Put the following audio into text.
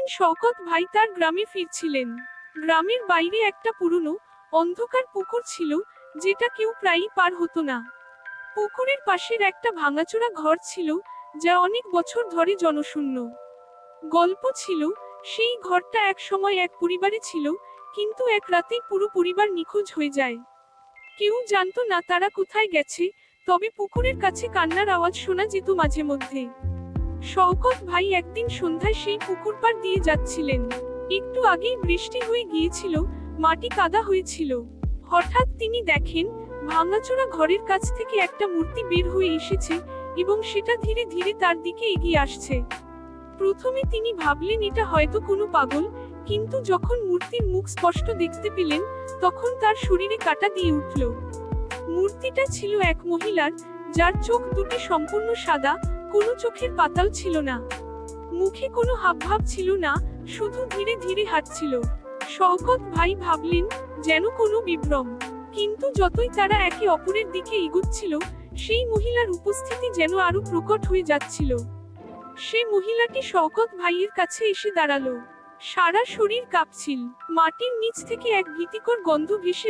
একদিন শওকত ভাই তার গ্রামে ফিরছিলেন। গ্রামের বাইরে একটা পুরনো অন্ধকার পুকুর ছিল, যেটা কেউ প্রায়ই পার হতো না। পুকুরের পাশের একটা ভাঙাচোরা ঘর ছিল, যা অনেক বছর ধরে জনশূন্য। গল্প ছিল, সেই ঘরটা এক সময় এক পরিবারে ছিল, কিন্তু এক রাতেই পুরো পরিবার নিখোঁজ হয়ে যায়। কেউ জানতো না তারা কোথায় গেছে, তবে পুকুরের কাছে কান্নার আওয়াজ শোনা যেত মাঝে মধ্যে। শওকত ভাই একদিন সন্ধ্যায় সেই পুকুর পাড় দিয়ে যাচ্ছিলেন। একটু আগেই বৃষ্টি হয়ে গিয়েছিল, মাটি কাদা হয়েছিল। হঠাৎ তিনি দেখেন, ভাঙাচোরা ঘরের কাছ থেকে একটা মূর্তি বের হয়ে এসেছে, এবং সেটা ধীরে ধীরে তার দিকে এগিয়ে আসছে। প্রথমে তিনি ভাবলেন এটা হয়তো কোনো পাগল, কিন্তু যখন মূর্তির মুখ স্পষ্ট দেখতে পেলেন, তখন তার শরীরে কাঁটা দিয়ে উঠল। মূর্তিটা ছিল এক মহিলার, যার চোখ দুটি সম্পূর্ণ সাদা, কোনো চোখের পাতাও ছিল না। মুখে কোনো হাবভাব ছিল না, শুধু ধীরে ধীরে হাঁটছিল। শওকত ভাই ভাবলেন, যেন কোনো বিভ্রম। কিন্তু যতই তারা একে অপরের দিকে এগুচ্ছিল, সেই মহিলার উপস্থিতি যেন আরো প্রকট হয়ে যাচ্ছিল। সে মহিলাটি শওকত ভাইয়ের কাছে এসে দাঁড়ালো। সারা শরীর কাঁপছিল। মাটির নিচ থেকে এক ভীতিকর গন্ধ ভেসে